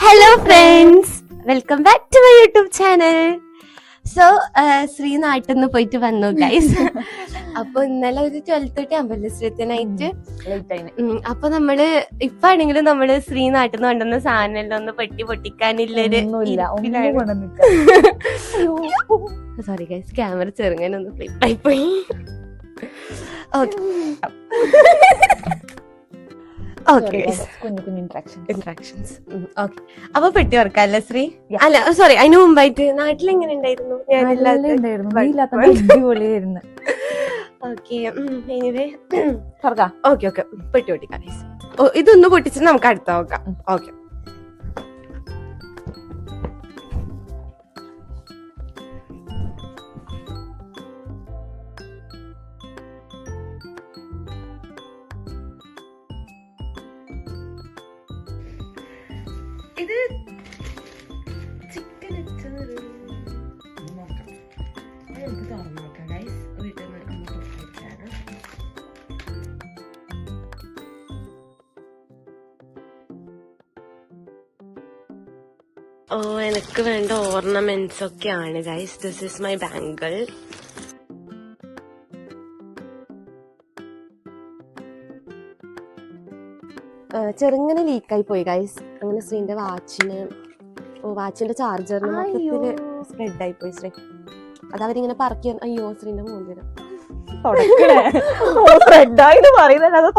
Hello friends, welcome back to my YouTube channel. So, Shri നാട്ടിൽ നിന്ന് പോയിട്ട് വന്നു ഗൈസ്. അപ്പൊ ഇന്നലെ ഒരു 12:30 അമ്പലശ്രീത്തിനായിട്ട് അപ്പൊ നമ്മള് ഇപ്പൊ ആണെങ്കിലും നമ്മള് ശ്രീ നാട്ടിൽ നിന്ന് കൊണ്ടുവന്ന സാധനം ഒന്ന് പൊട്ടിക്കാനുള്ളൊരു സോറി ഗൈസ്, ക്യാമറ ചെറുങ്ങനൊന്ന് ഫ്ലിപ്പായി പോയി. Okay interactions okay. അപ്പൊ പെട്ടി വർക്കല്ലേ ശ്രീ? അല്ല സോറി, അതിന് മുമ്പായിട്ട് നാട്ടിൽ എങ്ങനെ ഉണ്ടായിരുന്നു? ഓക്കെ ഓക്കെ, പെട്ടി പൊട്ടിക്കാം. ഇതൊന്ന് പൊട്ടിച്ചിട്ട് നമുക്ക് അടുത്ത നോക്കാം. ഓക്കെ, ഇത് ചിക്കൻ അച്ചാറ്. നമുക്ക് തുറന്നു നോക്കാം ഗൈസ്. വീട്ടിൽ നിന്ന് എനിക്ക് വേണ്ട ഓർണമെന്റ്സ് ഒക്കെയാണ് guys. This is my bangle. ചെറുങ്ങനെ ലീക്കായി പോയി ഗൈസ്. അങ്ങനെ ശ്രീന്റെ വാച്ചിന്റെ ചാർജറിന് മൊത്തത്തില് സ്പ്രെഡ് ആയി പോയി ശ്രീ. അതവരിങ്ങനെ പറക്കി. അയ്യോ ശ്രീന്റെ മൂന്നിരം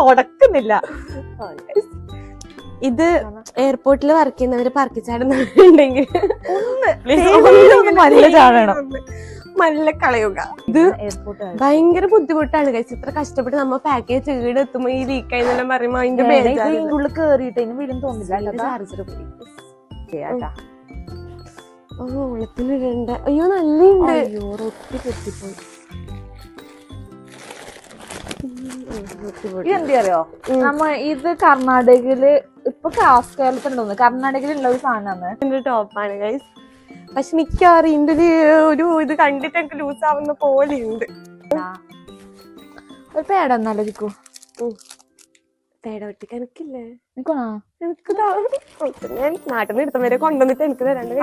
തുടക്കുന്നില്ല. ഇത് എയർപോർട്ടിൽ വർക്ക് ചെയ്യുന്നവര് പറക്കിച്ചാടുന്നുണ്ടെങ്കിൽ നല്ല കളയുക. ഇത് ഭയങ്കര ബുദ്ധിമുട്ടാണ് ഗൈസ്. ഇത്ര കഷ്ടപ്പെട്ട് നമ്മ പാക്കേജ് വീട് എത്തുമ്പോ ഈ ലീക്കായി എന്നെല്ലാം പറയുമ്പോ അതിന്റെ ഉള്ളിൽ കേറിയിട്ട് വീടും തോന്നില്ല. ചാർജർ പോയി. ഓണത്തിനിടണ്ട. അയ്യോ നല്ലുണ്ട്. അയ്യോ റൊട്ടി പൊട്ടിപ്പോയി. ഇതെന്തറിയോ, നമ്മ ഇത് കർണാടകയില് ഇപ്പൊ കേരളത്തിലുണ്ടോന്ന് കർണാടകയിലുള്ള ഒരു സാധനമാണ്. ടോപ്പാണ് ഗൈസ്. പക്ഷെ മിക്കവാറും ഇതിന്റെ ഒരു ഇത് കണ്ടിട്ട് എനിക്ക് ലൂസ് ആവുന്ന പോലെ ഉണ്ട്. ഒരു പേട ഒന്നാലോചിക്കൂ. പേട വെട്ടിക്ക് എനിക്കില്ലേ? എനിക്ക് ഞാൻ നാട്ടിൽ നിന്ന് എടുത്തവരെ കൊണ്ടുവന്നിട്ട് എനിക്ക് തരാണ്ട്.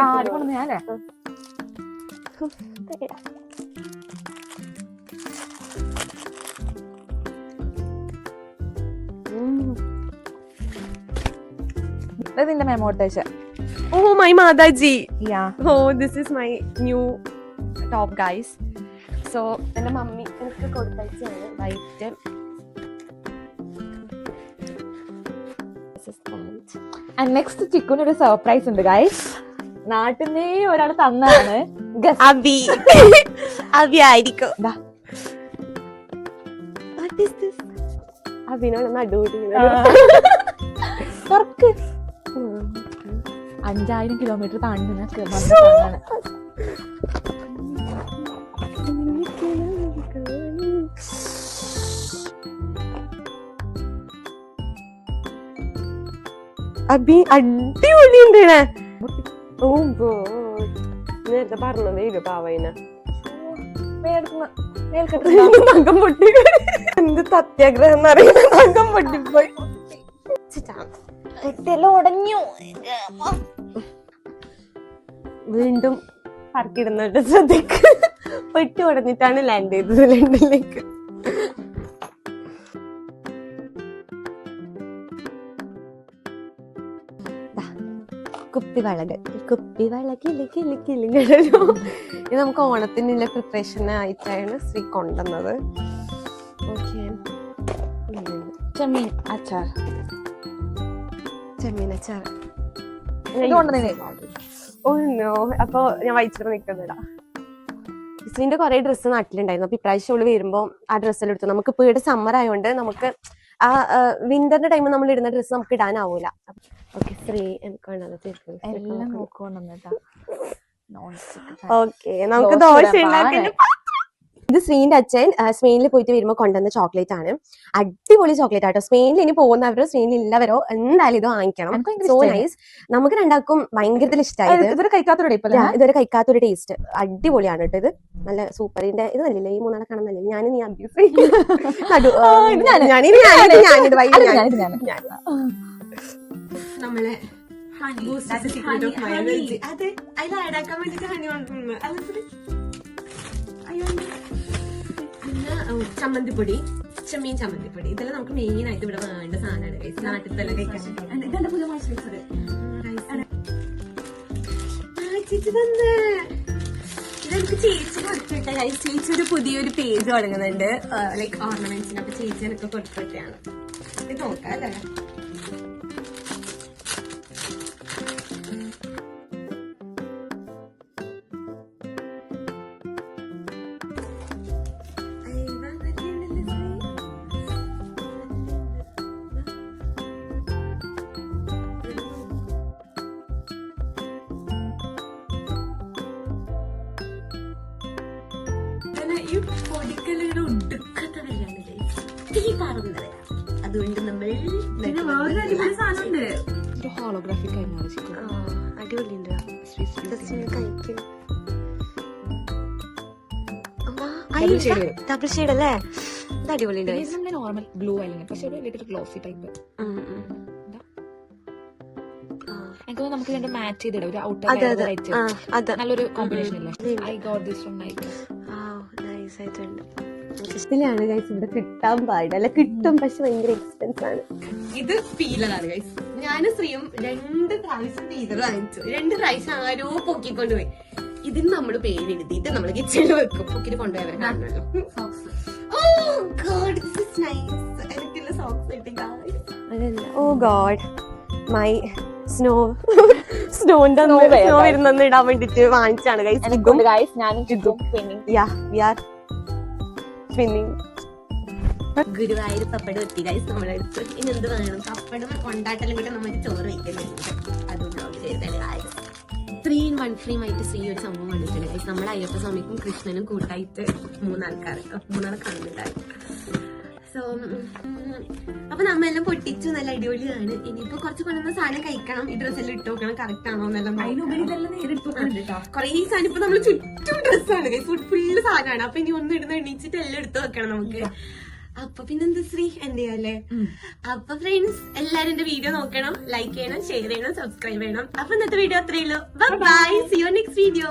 ഞാനേ ഇതിന്റെ മെമ്മോട്ടേഷൻ. Oh my Madaji. Yeah. Oh, this is my new top guys. So, എന്റെ മമ്മി എനിക്ക് കൊടുത്തയച്ചാണ് വൈറ്റ്. ആൻഡ് നെക്സ്റ്റ് ചിക്കുന് ഒരു സർപ്രൈസ് ഉണ്ട് ഗൈസ്. നാട്ടിൽ നിന്ന് ഒരാൾ തന്നാണ്. അബി അബി ആയിരിക്കും. അബിനോട് നടുകൂടി 5000 കിലോമീറ്റർ താണ്ടി അബി അടിപൊളിയുണ്ട്. നേരത്തെ പറഞ്ഞതേ ഇല്ല പാവന നഖം പൊട്ടി. എന്ത് സത്യാഗ്രഹം എന്നറിയുന്ന നഖം പൊട്ടിപ്പോയി. ഉടഞ്ഞു. വീണ്ടും പറക്കിടുന്നുണ്ട്. ശ്രദ്ധിക്ക്, പെട്ടി ഉടഞ്ഞിട്ടാണ് ലാൻഡ് ചെയ്തത് ലണ്ടനിലേക്ക്. കുപ്പിവളകിലിക്കിലിക്കിലിങ്ങനല്ലോ. ഇത് നമുക്ക് ഓണത്തിനുള്ള പ്രിപ്പറേഷൻ ആയിട്ടാണ് ശ്രീ കൊണ്ടുവന്നത്. ഓക്കെ, ചെമ്മീൻ അച്ചാർ. അപ്പൊ ഞാൻ വായിച്ചിട്ട് നിൽക്കുന്നില്ല. ശ്രീന്റെ കുറെ ഡ്രസ്സ് നാട്ടിലുണ്ടായിരുന്നു. അപ്പൊ ഇപ്രാവശ്യം ഉള്ളു വരുമ്പോ ആ ഡ്രസ്സെല്ലാം എടുത്തു. നമുക്ക് ഇപ്പൊ ഇവിടെ സമ്മർ ആയതുകൊണ്ട് നമുക്ക് ആ വിന്ററിന്റെ ടൈമിൽ നമ്മൾ ഇടുന്ന ഡ്രസ്സ് നമുക്ക് ഇടാനാവൂല. ഓക്കെ ശ്രീ ഓക്കെ, നമുക്ക് ദോശ ഉണ്ടാക്കി. ഇത് ശ്രീന്റെ അച്ഛൻ സ്പെയിനിൽ പോയിട്ട് വരുമ്പോൾ കൊണ്ടുവന്ന ചോക്ലേറ്റ് ആണ്. അടിപൊളി ചോക്ലേറ്റ് ആട്ടോ. സ്പെയിനിൽ ഇനി പോകുന്നവരോ സ്പെയിനിൽ ഉള്ളവരോ എന്തായാലും ഇത് വാങ്ങിക്കണം. So nice. നമുക്ക് രണ്ടാക്കും ഭയങ്കര ഇഷ്ടമായത്. ഇതുവരെ കഴിക്കാത്തൊരു ടേസ്റ്റ്. അടിപൊളിയാണ് കേട്ടോ. ഇത് നല്ല സൂപ്പറിന്റെ ഇത് നല്ലില്ലേ? ഈ മൂന്നാളെ കാണാൻ നല്ലേ? ഞാനിത് നമ്മളെ അതെ അതിൽ ആഡാക്കാൻ വേണ്ടിട്ട് ഹണി കൊണ്ടുവന്നു. പിന്നെ ചമ്മന്തിപ്പൊടി, ചെമ്മീൻ ചമ്മന്തിപ്പൊടി, ഇതെല്ലാം നമുക്ക് മെയിൻ ആയിട്ട് ഇവിടെ വേണ്ട സാധനമാണ്. നാട്ടിൽ തന്നെ കഴിക്കാൻ ചേച്ചി തന്നെ ഇതെനിക്ക് ചേച്ചി കൊടുത്തിട്ട കാര്യം. ചേച്ചി ഒരു പുതിയൊരു പേജ് തുടങ്ങുന്നുണ്ട് ലൈക്ക് ഓർണമെന്റ്സിന്. അപ്പൊ ചേച്ചി എനിക്ക് കൊടുത്തിട്ടാണ്. ഇത് നോക്കാം അല്ലേ. ഈ പൊടിക്കല്ലുകളുടെ ഒടുക്കത്തെ വിലയാണ് ഈ പറഞ്ഞത്. അതുകൊണ്ട് നമ്മൾ ഹോളോഗ്രാഫിക് അടിപൊളിയുണ്ട് ഡബിൾ ഷെയ്ഡ് അല്ലേ. ഇത് അടിപൊളിയുണ്ട്. നോർമൽ ബ്ലൂ അല്ലെങ്കിൽ പക്ഷെ ഒരു ഗ്ലോസി ടൈപ്പ്. എനിക്ക് നമുക്ക് രണ്ട് മാച്ച് ചെയ്തിടാം. ഒരു ഔട്ടർ നല്ലൊരു കോമ്പിനേഷൻ അല്ലേ. I got this from Nike. ഇതിലാണ് ഗൈസ് ഇവിടെ കിട്ടാൻ പാടില്ല. അല്ല കിട്ടും, പക്ഷെ ഭയങ്കര എക്സ്പെൻസ് ആണ്. ഇത് പീലറാണ് ഗൈസ്. ഞാനും ശ്രീയും 2 പ്രാവശ്യം പീലർ വാങ്ങിച്ചു. 2 പ്രാവശ്യം ആരോ പൊക്കിക്കൊണ്ട് പോയി. ഇതിന് നമ്മള് പേരെഴുതിയിട്ട് നമ്മള് കിച്ചണിൽ വെക്കും. പൊക്കിട്ട് കൊണ്ടുപോയവരെ കാണുമല്ലോ. ഓ ഗോഡ് മൈ സ്നോ വരുന്നെന്ന് ഇടാൻ വേണ്ടിട്ട് വാങ്ങിച്ചാണ് ഗൈസ്. ഞാനും ഗുരുവായൂർ പപ്പടം എത്തി ഗൈസ് നമ്മളെ അടുത്ത്. ഇനി എന്ത് വേണം? പപ്പടം കൊണ്ടാട്ടലും കൂടെ നമുക്ക് ചോറ് വയ്ക്കുന്നുണ്ട്. അതുകൊണ്ടാവും ചെയ്തത്. 3-in-1 ഫ്രീമായിട്ട് ശ്രീ ഒരു സംഭവം കണ്ടിട്ടുണ്ട് ഗൈസ്. നമ്മുടെ അയ്യപ്പ സ്വാമിക്കും കൃഷ്ണനും കൂട്ടായിട്ട് 3 ആൾക്കാരെ കാണുന്നുണ്ടായി. സോ അപ്പൊ നമ്മെല്ലാം പൊട്ടിച്ചു. നല്ല അടിപൊളിയാണ്. ഇനിയിപ്പോ കുറച്ച് കൊണ്ടുവന്ന സാധനം കഴിക്കണം. ഈ ഡ്രസ്സെല്ലാം ഇട്ട് നോക്കണം കറക്റ്റ് ആണോ എന്നെല്ലാം. കൊറേ സാധനം ഇപ്പൊ നമ്മള് ചുറ്റും ഡ്രസ്സാണ് ഫുള്ള് സാധനമാണ്. അപ്പൊ ഇനി ഒന്ന് ഇടുന്ന എണീച്ചിട്ട് എല്ലാം എടുത്ത് വെക്കണം നമുക്ക്. അപ്പൊ പിന്നെന്താ ശ്രീ എന്ത് ചെയ്യാല്ലേ. അപ്പൊ ഫ്രണ്ട്സ് എല്ലാരും എന്റെ വീഡിയോ നോക്കണം, ലൈക്ക് ചെയ്യണം, ഷെയർ ചെയ്യണം, സബ്സ്ക്രൈബ് ചെയ്യണം. അപ്പൊ ഇന്നത്തെ വീഡിയോ അത്രയേ ഉള്ളൂ. Bye, see you next video.